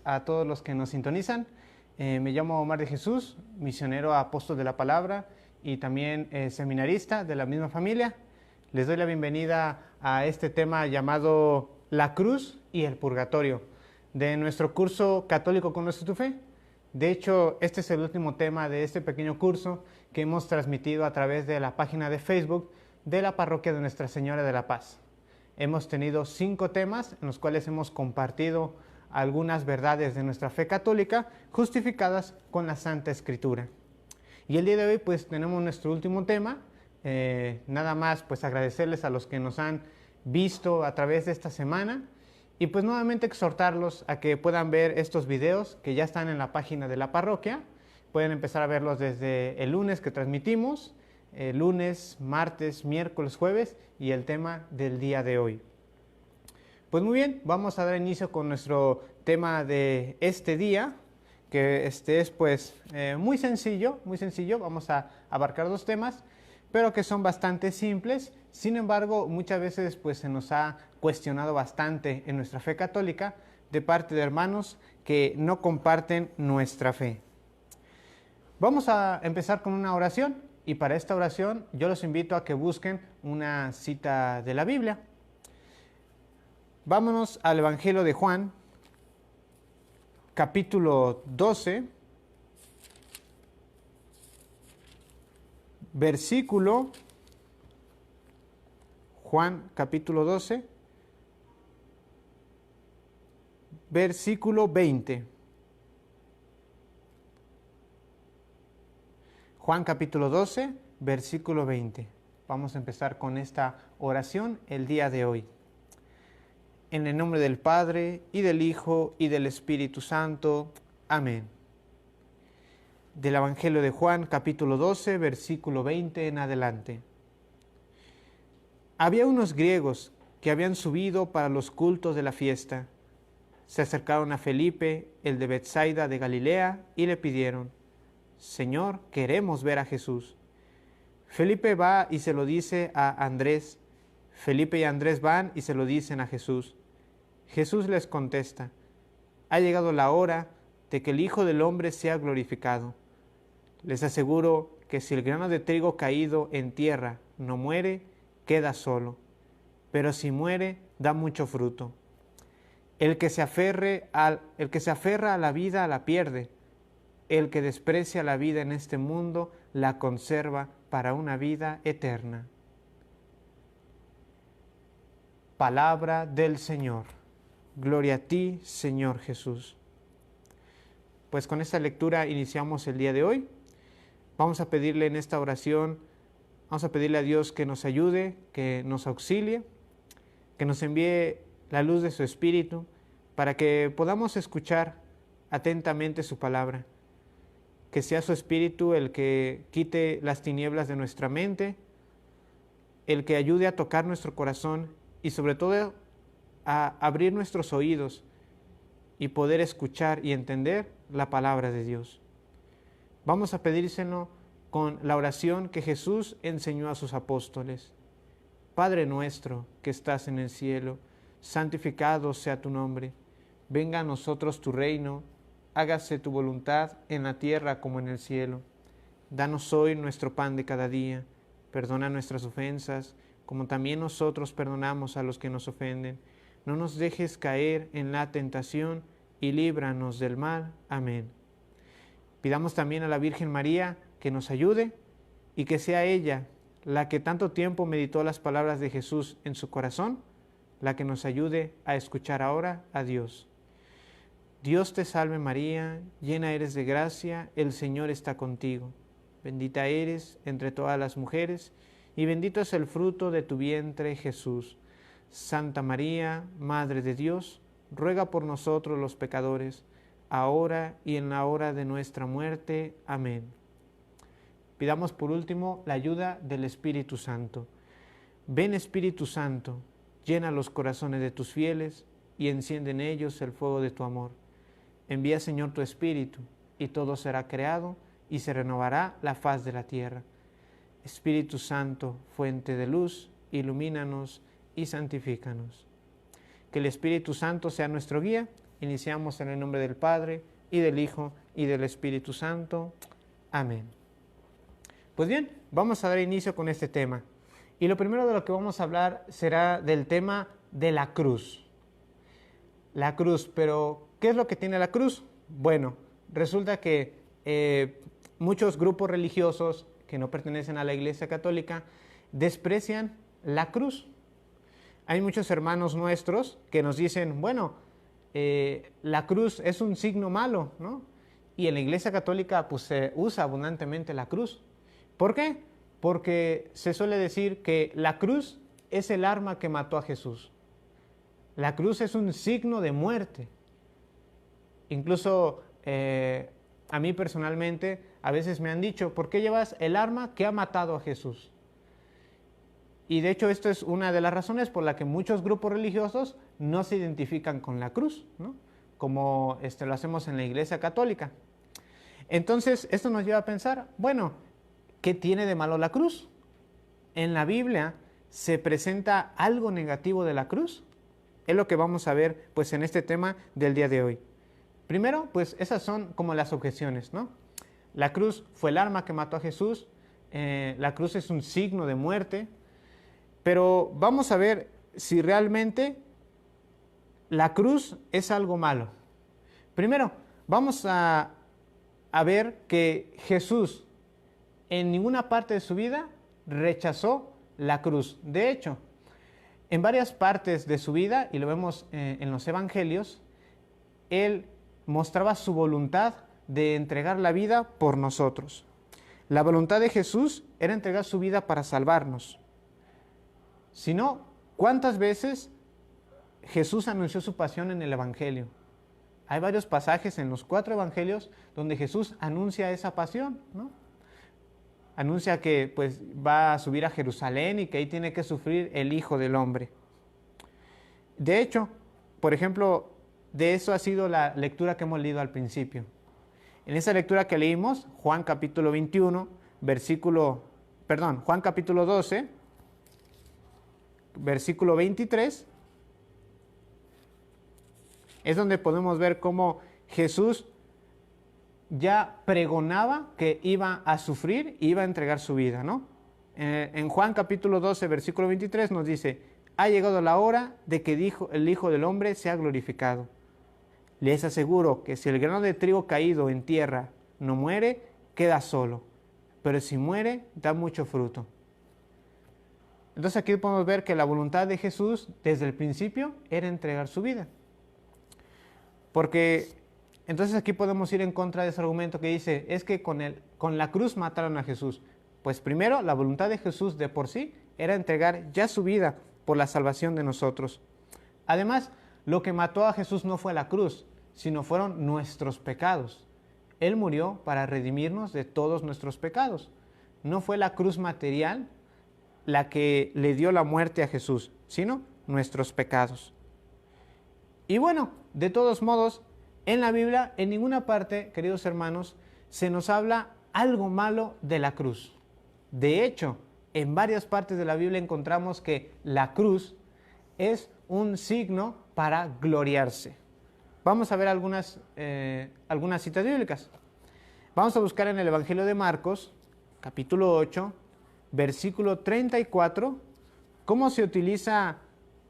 a todos los que nos sintonizan. Me llamo Omar de Jesús, misionero apóstol de la palabra y también seminarista de la misma familia. Les doy la bienvenida a este tema llamado La Cruz y el Purgatorio de nuestro curso Católico Conoce tu Fe. De hecho, este es el último tema de este pequeño curso que hemos transmitido a través de la página de Facebook de la Parroquia de Nuestra Señora de la Paz. Hemos tenido 5 temas en los cuales hemos compartido algunas verdades de nuestra fe católica justificadas con la Santa Escritura. Y el día de hoy pues tenemos nuestro último tema. Nada más pues agradecerles a los que nos han visto a través de esta semana y pues nuevamente exhortarlos a que puedan ver estos videos que ya están en la página de la parroquia. Pueden empezar a verlos desde el lunes que transmitimos, lunes, martes, miércoles, jueves y el tema del día de hoy. Pues muy bien, vamos a dar inicio con nuestro tema de este día, que es pues muy sencillo, vamos a abarcar 2 temas, pero que son bastante simples. Sin embargo, muchas veces pues se nos ha cuestionado bastante en nuestra fe católica de parte de hermanos que no comparten nuestra fe. Vamos a empezar con una oración y para esta oración yo los invito a que busquen una cita de la Biblia. Vámonos al Evangelio de Juan, capítulo 12, versículo, Juan capítulo 12, versículo 20. Juan capítulo 12, versículo 20. Vamos a empezar con esta oración el día de hoy. En el nombre del Padre, y del Hijo, y del Espíritu Santo. Amén. Del Evangelio de Juan, capítulo 12, versículo 20 en adelante. Había unos griegos que habían subido para los cultos de la fiesta. Se acercaron a Felipe, el de Betsaida de Galilea, y le pidieron: Señor, queremos ver a Jesús. Felipe va y se lo dice a Andrés. Felipe y Andrés van y se lo dicen a Jesús. Jesús les contesta: ha llegado la hora de que el Hijo del Hombre sea glorificado. Les aseguro que si el grano de trigo caído en tierra no muere, queda solo, pero si muere, da mucho fruto. El que se aferra a la vida la pierde. El que desprecia la vida en este mundo la conserva para una vida eterna. Palabra del Señor. Gloria a ti, Señor Jesús. Pues con esta lectura iniciamos el día de hoy. Vamos a pedirle en esta oración, vamos a pedirle a Dios que nos ayude, que nos auxilie, que nos envíe la luz de su Espíritu para que podamos escuchar atentamente su palabra. Que sea su Espíritu el que quite las tinieblas de nuestra mente, el que ayude a tocar nuestro corazón y sobre todo a abrir nuestros oídos y poder escuchar y entender la palabra de Dios. Vamos a pedírselo con la oración que Jesús enseñó a sus apóstoles. Padre nuestro que estás en el cielo, santificado sea tu nombre. Venga a nosotros tu reino, hágase tu voluntad en la tierra como en el cielo. Danos hoy nuestro pan de cada día. Perdona nuestras ofensas, como también nosotros perdonamos a los que nos ofenden. No nos dejes caer en la tentación y líbranos del mal. Amén. Pidamos también a la Virgen María que nos ayude y que sea ella la que tanto tiempo meditó las palabras de Jesús en su corazón, la que nos ayude a escuchar ahora a Dios. Dios te salve María, llena eres de gracia, el Señor está contigo. Bendita eres entre todas las mujeres y bendito es el fruto de tu vientre Jesús. Santa María, Madre de Dios, ruega por nosotros los pecadores, ahora y en la hora de nuestra muerte. Amén. Pidamos por último la ayuda del Espíritu Santo. Ven Espíritu Santo, llena los corazones de tus fieles y enciende en ellos el fuego de tu amor. Envía, Señor, tu Espíritu, y todo será creado y se renovará la faz de la tierra. Espíritu Santo, fuente de luz, ilumínanos y santifícanos. Que el Espíritu Santo sea nuestro guía iniciamos en el nombre del Padre, y del Hijo, y del Espíritu Santo. Amén. Pues bien, vamos a dar inicio con este tema. Y lo primero de lo que vamos a hablar será del tema de la cruz. La cruz, pero ¿qué es lo que tiene la cruz? Bueno, resulta que muchos grupos religiosos que no pertenecen a la Iglesia Católica desprecian la cruz. Hay muchos hermanos nuestros que nos dicen, bueno, la cruz es un signo malo, ¿no? Y en la Iglesia Católica pues se usa abundantemente la cruz. ¿Por qué? Porque se suele decir que la cruz es el arma que mató a Jesús. La cruz es un signo de muerte. Incluso a mí personalmente a veces me han dicho, ¿por qué llevas el arma que ha matado a Jesús? Y de hecho esto es una de las razones por la que muchos grupos religiosos no se identifican con la cruz, ¿no? Como lo hacemos en la Iglesia Católica. Entonces esto nos lleva a pensar, bueno, ¿qué tiene de malo la cruz? ¿En la Biblia se presenta algo negativo de la cruz? Es lo que vamos a ver pues en este tema del día de hoy. Primero, pues esas son como las objeciones, ¿no? La cruz fue el arma que mató a Jesús, la cruz es un signo de muerte, pero vamos a ver si realmente la cruz es algo malo. Primero, vamos a ver que Jesús en ninguna parte de su vida rechazó la cruz. De hecho, en varias partes de su vida, y lo vemos en los evangelios, él mostraba su voluntad de entregar la vida por nosotros. La voluntad de Jesús era entregar su vida para salvarnos. Si no, ¿cuántas veces Jesús anunció su pasión en el evangelio? Hay varios pasajes en los 4 evangelios donde Jesús anuncia esa pasión, ¿no? Anuncia que pues va a subir a Jerusalén y que ahí tiene que sufrir el Hijo del Hombre. De hecho, por ejemplo, de eso ha sido la lectura que hemos leído al principio. En esa lectura que leímos, Juan capítulo 12, versículo 23, es donde podemos ver cómo Jesús ya pregonaba que iba a sufrir y iba a entregar su vida, ¿no? En Juan capítulo 12, versículo 23 nos dice, ha llegado la hora de que el Hijo del Hombre sea glorificado. Les aseguro que si el grano de trigo caído en tierra no muere, queda solo, pero si muere, da mucho fruto. Entonces aquí podemos ver que la voluntad de Jesús desde el principio era entregar su vida. Porque entonces aquí podemos ir en contra de ese argumento que dice, es que con la cruz mataron a Jesús. Pues primero, la voluntad de Jesús de por sí era entregar ya su vida por la salvación de nosotros. Además, lo que mató a Jesús no fue la cruz, sino fueron nuestros pecados. Él murió para redimirnos de todos nuestros pecados. No fue la cruz material la que le dio la muerte a Jesús, sino nuestros pecados. Y bueno, de todos modos, en la Biblia, en ninguna parte, queridos hermanos, se nos habla algo malo de la cruz. De hecho, en varias partes de la Biblia encontramos que la cruz es un signo para gloriarse. Vamos a ver algunas citas bíblicas. Vamos a buscar en el Evangelio de Marcos, capítulo 8, versículo 34, cómo se utiliza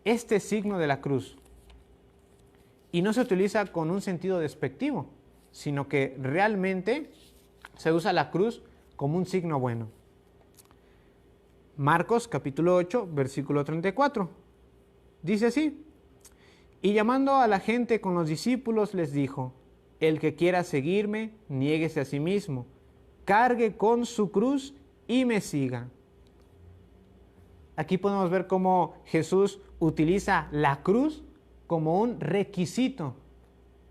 este signo de la cruz. Y no se utiliza con un sentido despectivo, sino que realmente se usa la cruz como un signo bueno. Marcos capítulo 8, versículo 34. Dice así, y llamando a la gente con los discípulos les dijo, el que quiera seguirme, niéguese a sí mismo, cargue con su cruz y me siga. Aquí podemos ver cómo Jesús utiliza la cruz como un requisito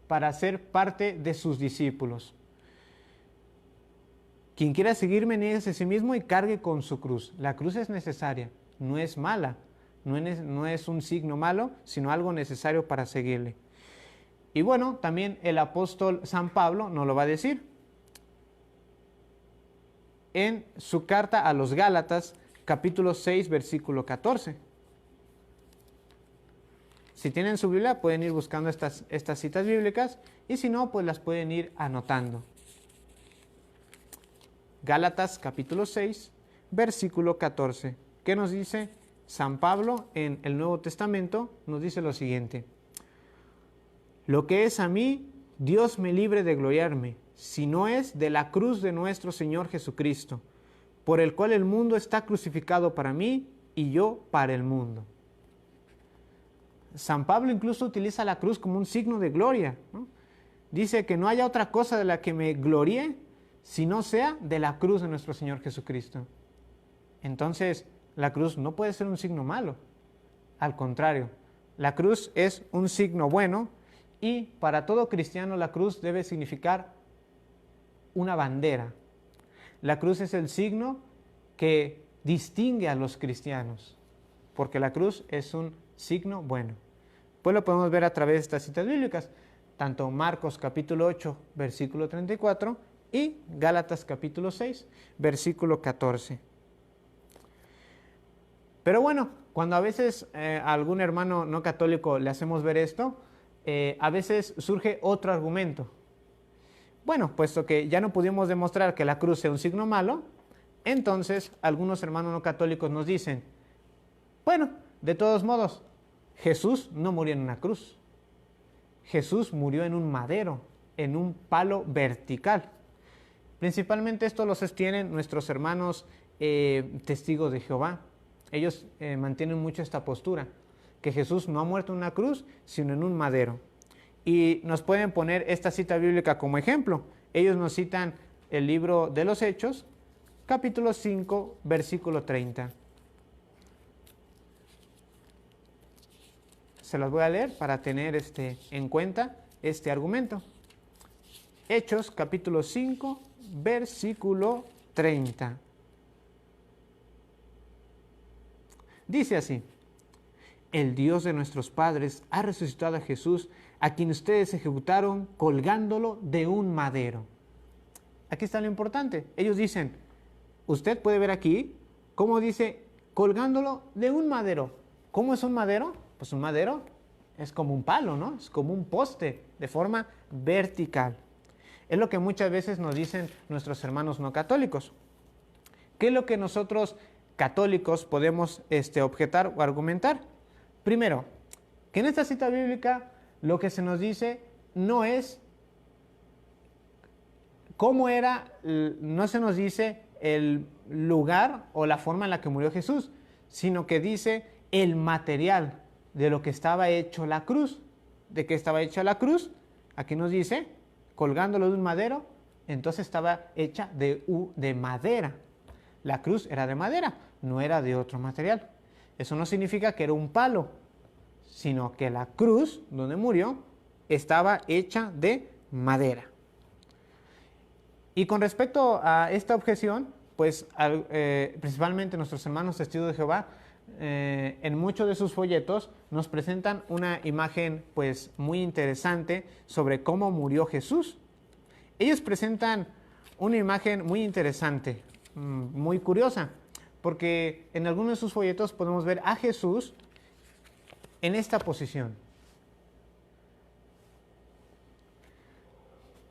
para ser parte de sus discípulos. Quien quiera seguirme, niéguese a sí mismo y cargue con su cruz. La cruz es necesaria, no es mala, no es un signo malo, sino algo necesario para seguirle. Y bueno, también el apóstol San Pablo nos lo va a decir. En su carta a los Gálatas, capítulo 6, versículo 14. Si tienen su Biblia, pueden ir buscando estas citas bíblicas y si no, pues las pueden ir anotando. Gálatas capítulo 6, versículo 14. ¿Qué nos dice San Pablo en el Nuevo Testamento? Nos dice lo siguiente: lo que es a mí, Dios me libre de gloriarme, si no es de la cruz de nuestro Señor Jesucristo, por el cual el mundo está crucificado para mí y yo para el mundo. San Pablo incluso utiliza la cruz como un signo de gloria, ¿no? Dice que no haya otra cosa de la que me gloríe si no sea de la cruz de nuestro Señor Jesucristo. Entonces, la cruz no puede ser un signo malo. Al contrario, la cruz es un signo bueno y para todo cristiano la cruz debe significar una bandera. La cruz es el signo que distingue a los cristianos, porque la cruz es un signo bueno. Pues lo podemos ver a través de estas citas bíblicas, tanto Marcos capítulo 8, versículo 34 y Gálatas capítulo 6, versículo 14. Pero bueno, cuando a veces a algún hermano no católico le hacemos ver esto, a veces surge otro argumento. Bueno, puesto que ya no pudimos demostrar que la cruz sea un signo malo, entonces algunos hermanos no católicos nos dicen, bueno, de todos modos, Jesús no murió en una cruz. Jesús murió en un madero, en un palo vertical. Principalmente esto lo sostienen nuestros hermanos testigos de Jehová. Ellos mantienen mucho esta postura, que Jesús no ha muerto en una cruz, sino en un madero. Y nos pueden poner esta cita bíblica como ejemplo. Ellos nos citan el libro de los Hechos, capítulo 5, versículo 30. Se las voy a leer para tener en cuenta este argumento. Hechos, capítulo 5, versículo 30. Dice así: el Dios de nuestros padres ha resucitado a Jesús, a quien ustedes ejecutaron colgándolo de un madero. Aquí está lo importante. Ellos dicen, usted puede ver aquí cómo dice colgándolo de un madero. ¿Cómo es un madero? Pues un madero es como un palo, ¿no? Es como un poste de forma vertical. Es lo que muchas veces nos dicen nuestros hermanos no católicos. ¿Qué es lo que nosotros católicos podemos objetar o argumentar? Primero, que en esta cita bíblica lo que se nos dice no es cómo era, no se nos dice el lugar o la forma en la que murió Jesús, sino que dice el material de lo que estaba hecho la cruz. ¿De qué estaba hecha la cruz? Aquí nos dice, colgándolo de un madero, entonces estaba hecha de madera. La cruz era de madera, no era de otro material. Eso no significa que era un palo, sino que la cruz donde murió estaba hecha de madera. Y con respecto a esta objeción, pues principalmente nuestros hermanos testigos de Jehová, en muchos de sus folletos nos presentan una imagen pues muy interesante sobre cómo murió Jesús. Ellos presentan una imagen muy interesante, muy curiosa, porque en algunos de sus folletos podemos ver a Jesús en esta posición.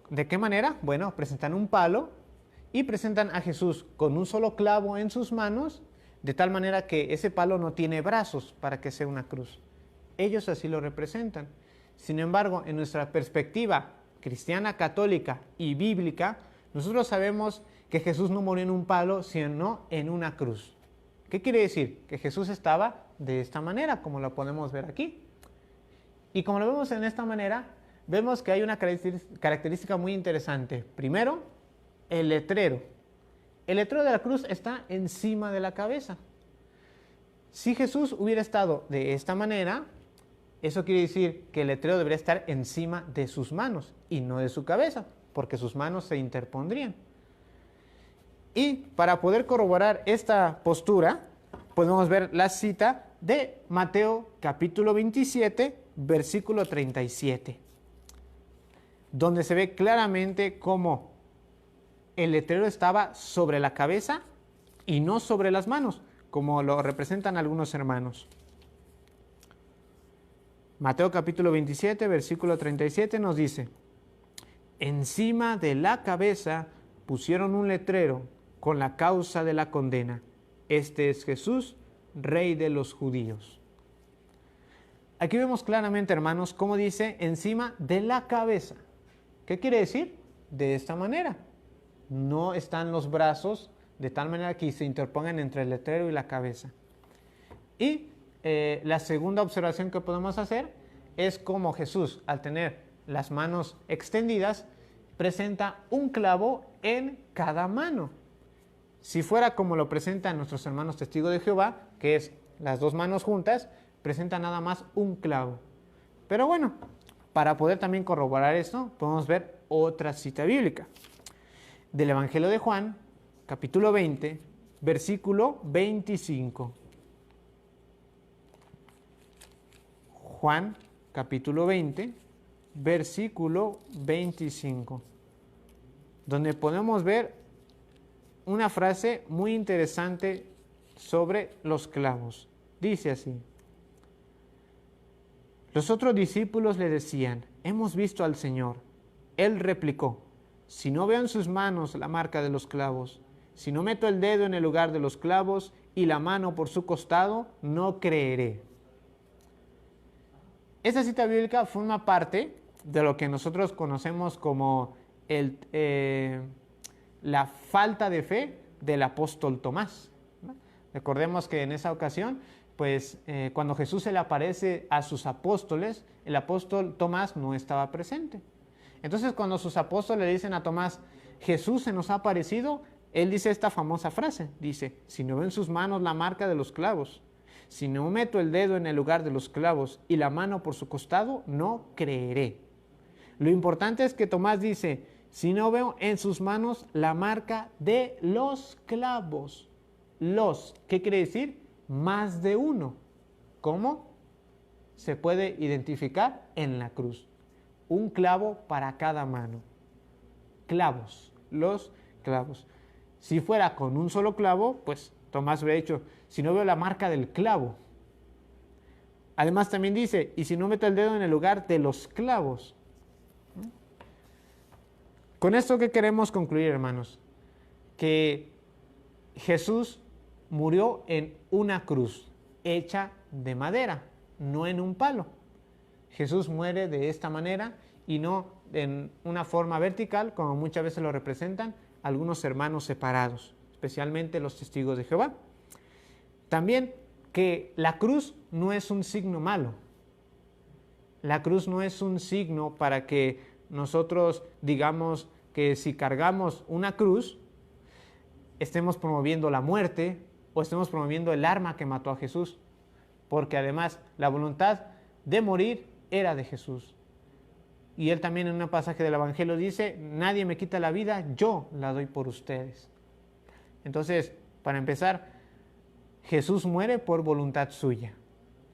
¿De qué manera? Bueno, presentan un palo y presentan a Jesús con un solo clavo en sus manos, de tal manera que ese palo no tiene brazos para que sea una cruz. Ellos así lo representan. Sin embargo, en nuestra perspectiva cristiana, católica y bíblica, nosotros sabemos que Jesús no murió en un palo, sino en una cruz. ¿Qué quiere decir? Que Jesús estaba de esta manera, como lo podemos ver aquí. Y como lo vemos en esta manera, vemos que hay una característica muy interesante. Primero, el letrero. El letrero de la cruz está encima de la cabeza. Si Jesús hubiera estado de esta manera, eso quiere decir que el letrero debería estar encima de sus manos y no de su cabeza, porque sus manos se interpondrían. Y para poder corroborar esta postura, podemos ver la cita de Mateo capítulo 27, versículo 37, donde se ve claramente cómo el letrero estaba sobre la cabeza y no sobre las manos, como lo representan algunos hermanos. Mateo capítulo 27, versículo 37 nos dice: encima de la cabeza pusieron un letrero con la causa de la condena. Este es Jesús, Rey de los judíos. Aquí vemos claramente, hermanos, cómo dice encima de la cabeza. ¿Qué quiere decir? De esta manera. No están los brazos de tal manera que se interpongan entre el letrero y la cabeza. Y la segunda observación que podemos hacer es cómo Jesús, al tener las manos extendidas, presenta un clavo en cada mano. Si fuera como lo presentan nuestros hermanos testigos de Jehová, que es las dos manos juntas, presenta nada más un clavo. Pero bueno, para poder también corroborar esto, podemos ver otra cita bíblica. Del Evangelio de Juan, capítulo 20, versículo 25. Juan, capítulo 20, versículo 25. Donde podemos ver una frase muy interesante sobre los clavos. Dice así: los otros discípulos le decían: hemos visto al Señor. Él replicó: si no veo en sus manos la marca de los clavos, si no meto el dedo en el lugar de los clavos y la mano por su costado, no creeré. Esta cita bíblica forma parte de lo que nosotros conocemos como la falta de fe del apóstol Tomás, ¿no? Recordemos que en esa ocasión, cuando Jesús se le aparece a sus apóstoles, el apóstol Tomás no estaba presente. Entonces, cuando sus apóstoles le dicen a Tomás: Jesús se nos ha aparecido, él dice esta famosa frase, dice: si no veo en sus manos la marca de los clavos, si no meto el dedo en el lugar de los clavos y la mano por su costado, no creeré. Lo importante es que Tomás dice: si no veo en sus manos la marca de los clavos. ¿Qué quiere decir? Más de uno. ¿Cómo? Se puede identificar en la cruz. Un clavo para cada mano. Clavos, los clavos. Si fuera con un solo clavo, pues Tomás hubiera dicho: si no veo la marca del clavo. Además también dice: y si no meto el dedo en el lugar de los clavos. Con esto, ¿qué queremos concluir, hermanos? Que Jesús murió en una cruz hecha de madera, no en un palo. Jesús muere de esta manera y no en una forma vertical, como muchas veces lo representan algunos hermanos separados, especialmente los testigos de Jehová. También que la cruz no es un signo malo. La cruz no es un signo para que nosotros digamos que si cargamos una cruz, estemos promoviendo la muerte o estemos promoviendo el arma que mató a Jesús. Porque además la voluntad de morir era de Jesús. Y él también en un pasaje del Evangelio dice: nadie me quita la vida, yo la doy por ustedes. Entonces, para empezar, Jesús muere por voluntad suya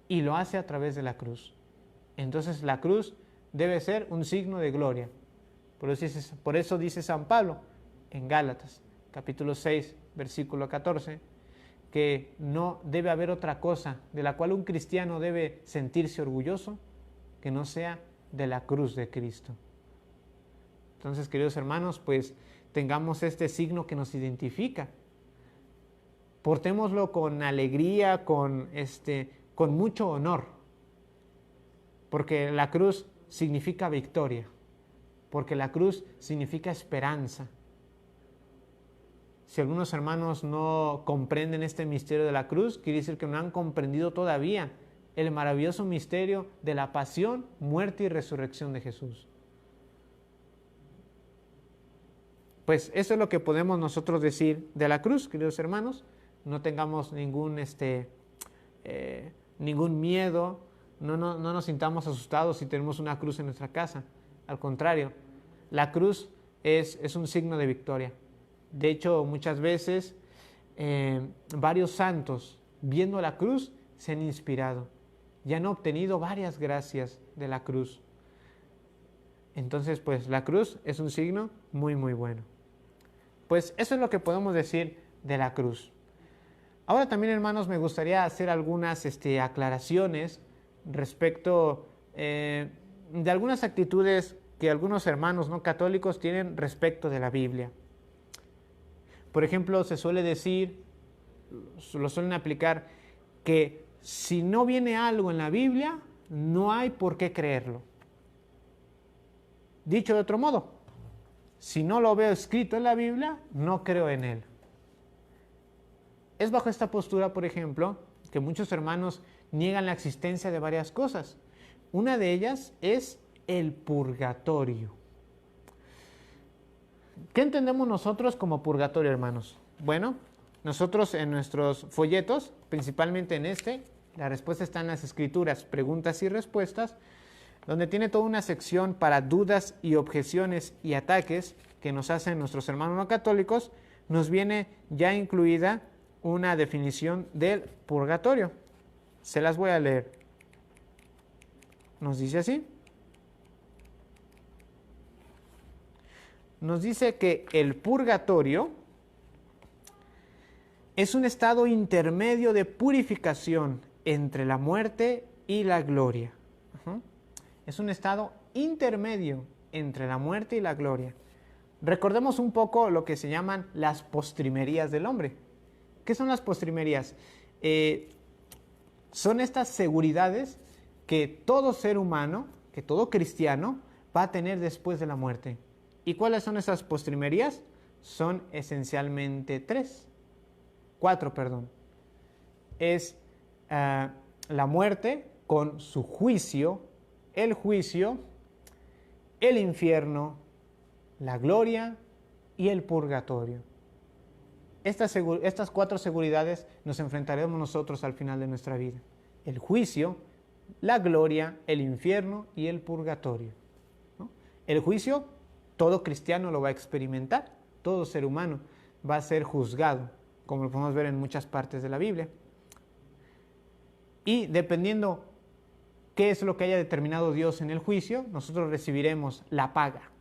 y lo hace a través de la cruz. Entonces la cruz debe ser un signo de gloria. Por eso dice San Pablo en Gálatas, capítulo 6, versículo 14, que no debe haber otra cosa de la cual un cristiano debe sentirse orgulloso que no sea de la cruz de Cristo. Entonces, queridos hermanos, pues tengamos este signo que nos identifica. Portémoslo con alegría, con mucho honor, porque la cruz significa victoria, porque la cruz significa esperanza. Si algunos hermanos no comprenden este misterio de la cruz, quiere decir que no han comprendido todavía el maravilloso misterio de la pasión, muerte y resurrección de Jesús. Pues eso es lo que podemos nosotros decir de la cruz, queridos hermanos. No tengamos ningún miedo, no nos sintamos asustados si tenemos una cruz en nuestra casa. Al contrario, la cruz es un signo de victoria. De hecho, muchas veces varios santos, viendo la cruz, se han inspirado y han obtenido varias gracias de la cruz. Entonces, pues la cruz es un signo muy, muy bueno. Pues eso es lo que podemos decir de la cruz. Ahora también, hermanos, me gustaría hacer algunas aclaraciones respecto de algunas actitudes que algunos hermanos no católicos tienen respecto de la Biblia. Por ejemplo, se suele decir, lo suelen aplicar, que si no viene algo en la Biblia, no hay por qué creerlo. Dicho de otro modo, si no lo veo escrito en la Biblia, no creo en él. Es bajo esta postura, por ejemplo, que muchos hermanos niegan la existencia de varias cosas. Una de ellas es el purgatorio. ¿Qué entendemos nosotros como purgatorio, hermanos? Bueno, nosotros en nuestros folletos, principalmente en la respuesta está en las escrituras, preguntas y respuestas, donde tiene toda una sección para dudas y objeciones y ataques que nos hacen nuestros hermanos no católicos. Nos viene ya incluida una definición del purgatorio. Se las voy a leer. Nos dice así. Nos dice que el purgatorio es un estado intermedio de purificación entre la muerte y la gloria. Es un estado intermedio entre la muerte y la gloria. Recordemos un poco lo que se llaman las postrimerías del hombre. ¿Qué son las postrimerías? Son estas seguridades que todo ser humano, que todo cristiano va a tener después de la muerte. ¿Y cuáles son esas postrimerías? Son esencialmente cuatro. Es la muerte con su juicio, el infierno, la gloria y el purgatorio. Estas cuatro seguridades nos enfrentaremos nosotros al final de nuestra vida. El juicio, la gloria, el infierno y el purgatorio, ¿no? El juicio, todo cristiano lo va a experimentar, todo ser humano va a ser juzgado, como lo podemos ver en muchas partes de la Biblia. Y dependiendo qué es lo que haya determinado Dios en el juicio, nosotros recibiremos la paga.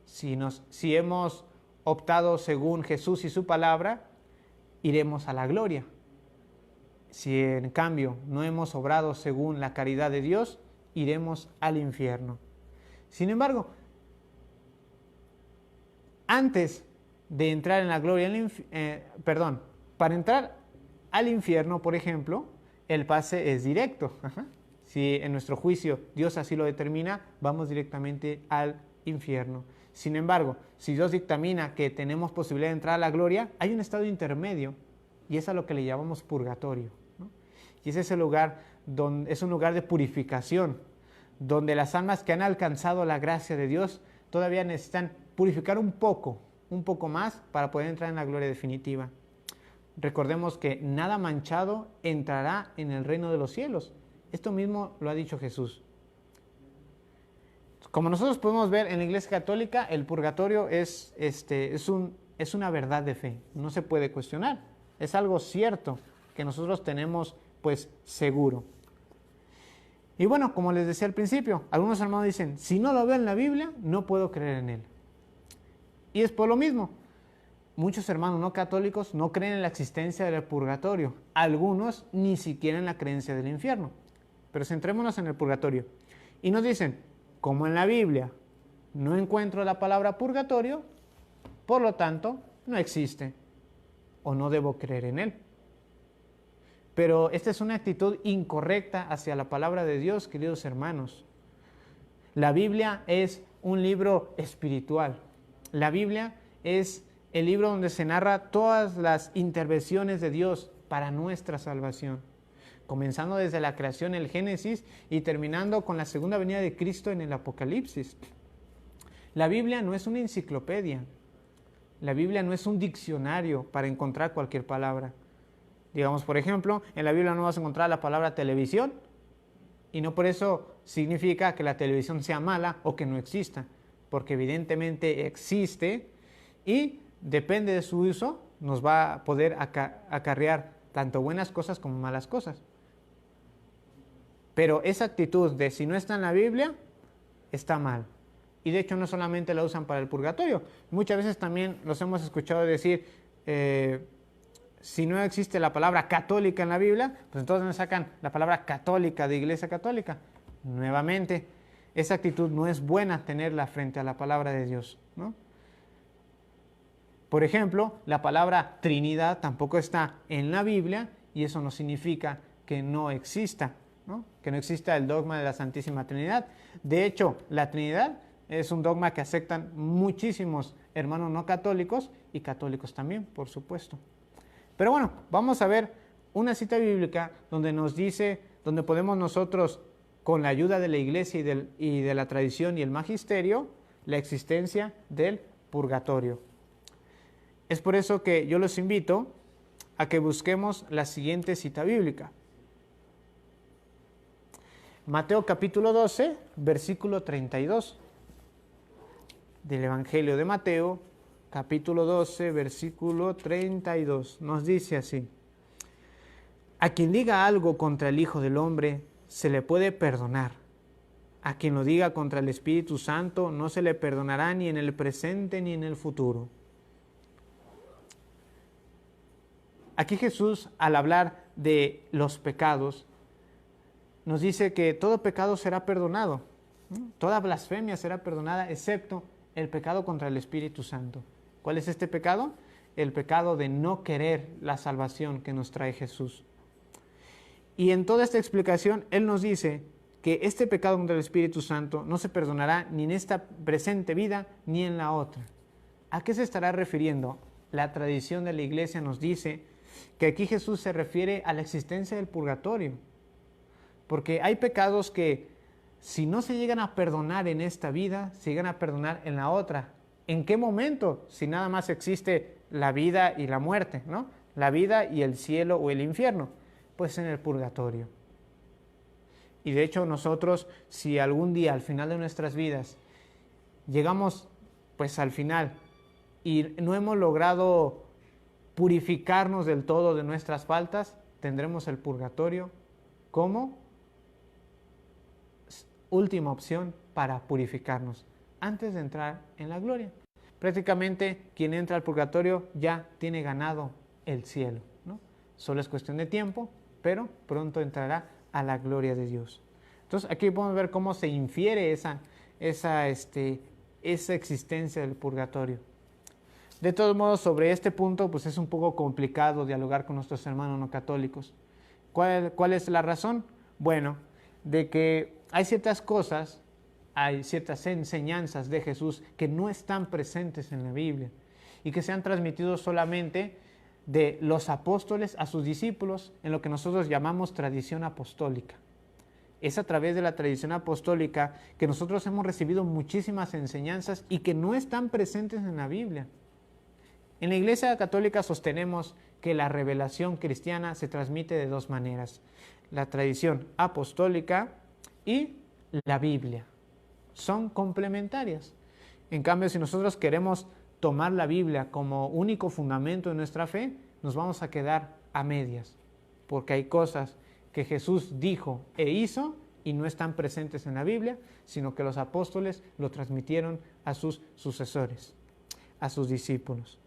Si hemos optado según Jesús y su palabra, iremos a la gloria. Si en cambio no hemos obrado según la caridad de Dios, iremos al infierno. Sin embargo, antes de entrar en la gloria, para entrar al infierno, por ejemplo, el pase es directo. Si en nuestro juicio Dios así lo determina, vamos directamente al infierno. Sin embargo, si Dios dictamina que tenemos posibilidad de entrar a la gloria, hay un estado intermedio y es a lo que le llamamos purgatorio, ¿no? Y es ese lugar es un lugar de purificación, donde las almas que han alcanzado la gracia de Dios todavía necesitan purificar un poco más para poder entrar en la gloria definitiva. Recordemos que nada manchado entrará en el reino de los cielos. Esto mismo lo ha dicho Jesús. Como nosotros podemos ver en la Iglesia Católica, el purgatorio es una verdad de fe, no se puede cuestionar. Es algo cierto que nosotros tenemos pues seguro. Y bueno, como les decía al principio, algunos hermanos dicen, si no lo veo en la Biblia, no puedo creer en él. Y es por lo mismo. Muchos hermanos no católicos no creen en la existencia del purgatorio. Algunos ni siquiera en la creencia del infierno. Pero centrémonos en el purgatorio. Y nos dicen, como en la Biblia no encuentro la palabra purgatorio, por lo tanto, no existe o no debo creer en él. Pero esta es una actitud incorrecta hacia la palabra de Dios, queridos hermanos. La Biblia es un libro espiritual. La Biblia es el libro donde se narra todas las intervenciones de Dios para nuestra salvación, comenzando desde la creación en el Génesis y terminando con la segunda venida de Cristo en el Apocalipsis. La Biblia no es una enciclopedia. La Biblia no es un diccionario para encontrar cualquier palabra. Digamos, por ejemplo, en la Biblia no vas a encontrar la palabra televisión y no por eso significa que la televisión sea mala o que no exista, porque evidentemente existe y depende de su uso, nos va a poder acarrear tanto buenas cosas como malas cosas. Pero esa actitud de si no está en la Biblia, está mal. Y de hecho no solamente la usan para el purgatorio. Muchas veces también los hemos escuchado decir, si no existe la palabra católica en la Biblia, pues entonces nos sacan la palabra católica de Iglesia Católica. Nuevamente, esa actitud no es buena tenerla frente a la palabra de Dios, ¿no? Por ejemplo, la palabra Trinidad tampoco está en la Biblia y eso no significa que no exista, ¿no? Que no exista el dogma de la Santísima Trinidad. De hecho, la Trinidad es un dogma que aceptan muchísimos hermanos no católicos y católicos también, por supuesto. Pero bueno, vamos a ver una cita bíblica donde nos dice, donde podemos nosotros, con la ayuda de la Iglesia y de la tradición y el magisterio, la existencia del purgatorio. Es por eso que yo los invito a que busquemos la siguiente cita bíblica. Mateo capítulo 12, versículo 32. Del Evangelio de Mateo, capítulo 12, versículo 32. Nos dice así: a quien diga algo contra el Hijo del Hombre, se le puede perdonar. A quien lo diga contra el Espíritu Santo, no se le perdonará ni en el presente ni en el futuro. Aquí Jesús, al hablar de los pecados, nos dice que todo pecado será perdonado, ¿no? Toda blasfemia será perdonada, excepto el pecado contra el Espíritu Santo. ¿Cuál es este pecado? El pecado de no querer la salvación que nos trae Jesús. Y en toda esta explicación, Él nos dice que este pecado contra el Espíritu Santo no se perdonará ni en esta presente vida ni en la otra. ¿A qué se estará refiriendo? La tradición de la Iglesia nos dice que aquí Jesús se refiere a la existencia del purgatorio. Porque hay pecados que, si no se llegan a perdonar en esta vida, se llegan a perdonar en la otra. ¿En qué momento? Si nada más existe la vida y la muerte, ¿no? La vida y el cielo o el infierno. Pues en el purgatorio. Y de hecho nosotros, si algún día al final de nuestras vidas llegamos pues al final y no hemos logrado purificarnos del todo de nuestras faltas, tendremos el purgatorio como última opción para purificarnos antes de entrar en la gloria. Prácticamente quien entra al purgatorio ya tiene ganado el cielo, ¿no? Solo es cuestión de tiempo, pero pronto entrará a la gloria de Dios. Entonces aquí podemos ver cómo se infiere esa existencia del purgatorio. De todos modos, sobre este punto, pues es un poco complicado dialogar con nuestros hermanos no católicos. ¿Cuál es la razón? Bueno, de que hay ciertas cosas, hay ciertas enseñanzas de Jesús que no están presentes en la Biblia y que se han transmitido solamente de los apóstoles a sus discípulos en lo que nosotros llamamos tradición apostólica. Es a través de la tradición apostólica que nosotros hemos recibido muchísimas enseñanzas y que no están presentes en la Biblia. En la Iglesia Católica sostenemos que la revelación cristiana se transmite de dos maneras: la tradición apostólica y la Biblia. Son complementarias. En cambio, si nosotros queremos tomar la Biblia como único fundamento de nuestra fe, nos vamos a quedar a medias, porque hay cosas que Jesús dijo e hizo y no están presentes en la Biblia, sino que los apóstoles lo transmitieron a sus sucesores, a sus discípulos.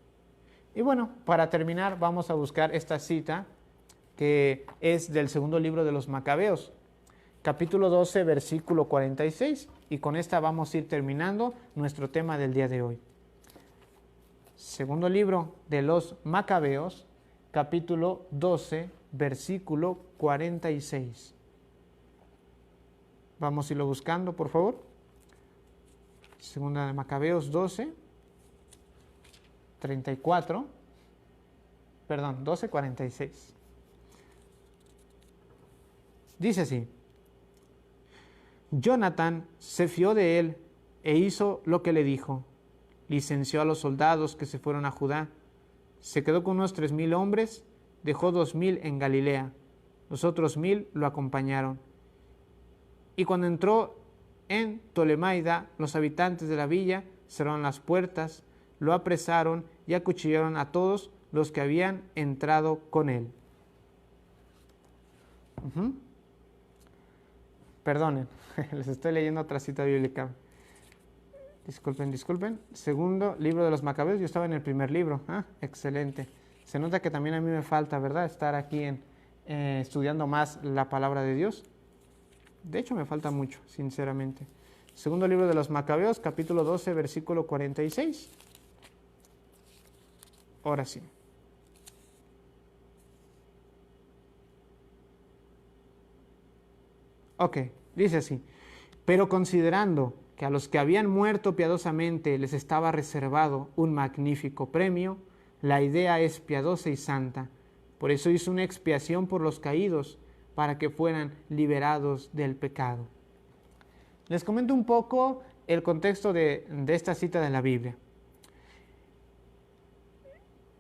Y bueno, para terminar vamos a buscar esta cita que es del segundo libro de los Macabeos, capítulo 12, versículo 46, y con esta vamos a ir terminando nuestro tema del día de hoy. Segundo libro de los Macabeos, capítulo 12, versículo 46. Vamos a irlo buscando, por favor. Segunda de Macabeos 12, 34, perdón, 12, 46. Dice así: Jonatán se fió de él e hizo lo que le dijo. Licenció a los soldados que se fueron a Judá. Se quedó con unos 3,000 hombres, dejó 2,000 en Galilea. Los otros 1,000 lo acompañaron. Y cuando entró en Tolemaida, los habitantes de la villa cerraron las puertas, lo apresaron y acuchillaron a todos los que habían entrado con él. Perdonen, les estoy leyendo otra cita bíblica. Disculpen. Segundo libro de los Macabeos, yo estaba en el primer libro. Excelente. Se nota que también a mí me falta, ¿verdad?, estar aquí estudiando más la palabra de Dios. De hecho, me falta mucho, sinceramente. Segundo libro de los Macabeos, capítulo 12, versículo 46. Ahora sí. Ok, dice así. Pero considerando que a los que habían muerto piadosamente les estaba reservado un magnífico premio, la idea es piadosa y santa. Por eso hizo una expiación por los caídos, para que fueran liberados del pecado. Les comento un poco el contexto de esta cita de la Biblia.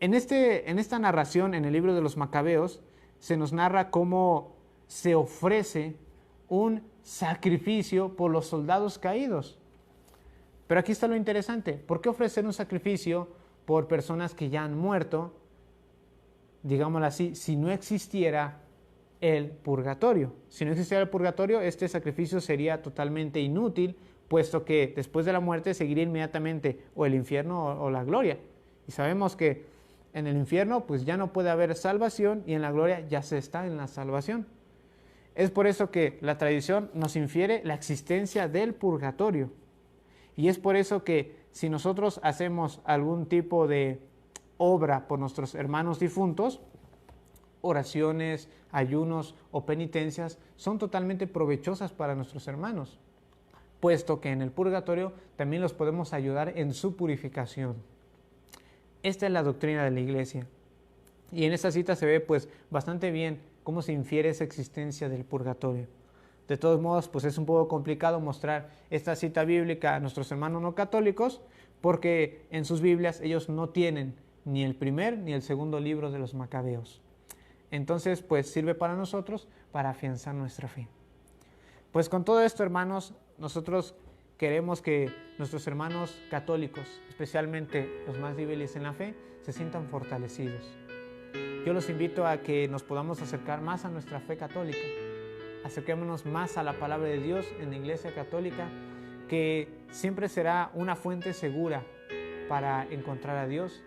En esta narración, en el libro de los Macabeos, se nos narra cómo se ofrece un sacrificio por los soldados caídos. Pero aquí está lo interesante. ¿Por qué ofrecer un sacrificio por personas que ya han muerto? Digámoslo así, si no existiera el purgatorio. Si no existiera el purgatorio, este sacrificio sería totalmente inútil, puesto que después de la muerte seguiría inmediatamente o el infierno o la gloria. Y sabemos que en el infierno pues ya no puede haber salvación y en la gloria ya se está en la salvación. Es por eso que la tradición nos infiere la existencia del purgatorio. Y es por eso que si nosotros hacemos algún tipo de obra por nuestros hermanos difuntos, oraciones, ayunos o penitencias son totalmente provechosas para nuestros hermanos, puesto que en el purgatorio también los podemos ayudar en su purificación. Esta es la doctrina de la Iglesia. Y en esta cita se ve pues bastante bien cómo se infiere esa existencia del purgatorio. De todos modos, pues es un poco complicado mostrar esta cita bíblica a nuestros hermanos no católicos, porque en sus Biblias ellos no tienen ni el primer ni el segundo libro de los Macabeos. Entonces, pues sirve para nosotros para afianzar nuestra fe. Pues con todo esto, hermanos, nosotros queremos que nuestros hermanos católicos, especialmente los más débiles en la fe, se sientan fortalecidos. Yo los invito a que nos podamos acercar más a nuestra fe católica, acerquémonos más a la palabra de Dios en la Iglesia Católica, que siempre será una fuente segura para encontrar a Dios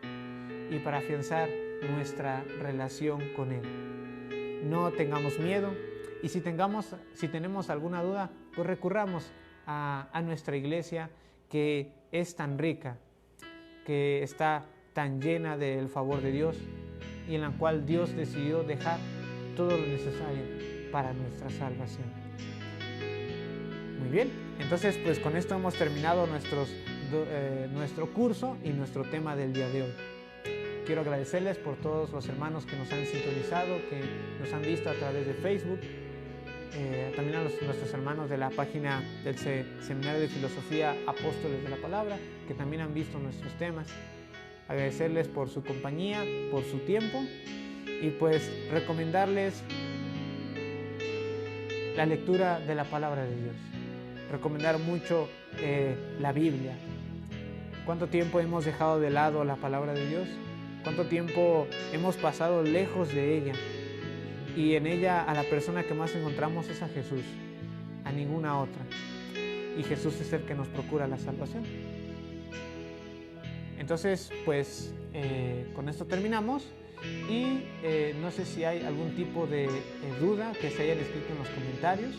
y para afianzar nuestra relación con Él. No tengamos miedo y si tenemos alguna duda, pues recurramos a nuestra iglesia, que es tan rica, que está tan llena del favor de Dios y en la cual Dios decidió dejar todo lo necesario para nuestra salvación. Muy bien, entonces pues con esto hemos terminado nuestro curso y nuestro tema del día de hoy. Quiero agradecerles por todos los hermanos que nos han sintonizado, que nos han visto a través de Facebook, también a nuestros hermanos de la página del Seminario de Filosofía Apóstoles de la Palabra, que también han visto nuestros temas. Agradecerles por su compañía, por su tiempo y pues recomendarles la lectura de la Palabra de Dios. Recomendar mucho la Biblia. ¿Cuánto tiempo hemos dejado de lado la Palabra de Dios? ¿Cuánto tiempo hemos pasado lejos de ella? Y en ella a la persona que más encontramos es a Jesús, a ninguna otra. Y Jesús es el que nos procura la salvación. Entonces, pues con esto terminamos. Y no sé si hay algún tipo de duda que se hayan escrito en los comentarios.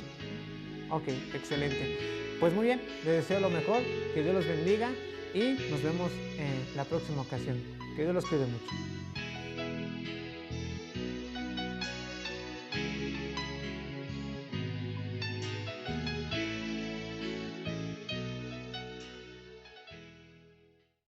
Ok, excelente. Pues muy bien, les deseo lo mejor, que Dios los bendiga y nos vemos en la próxima ocasión. Que Dios los cuide mucho.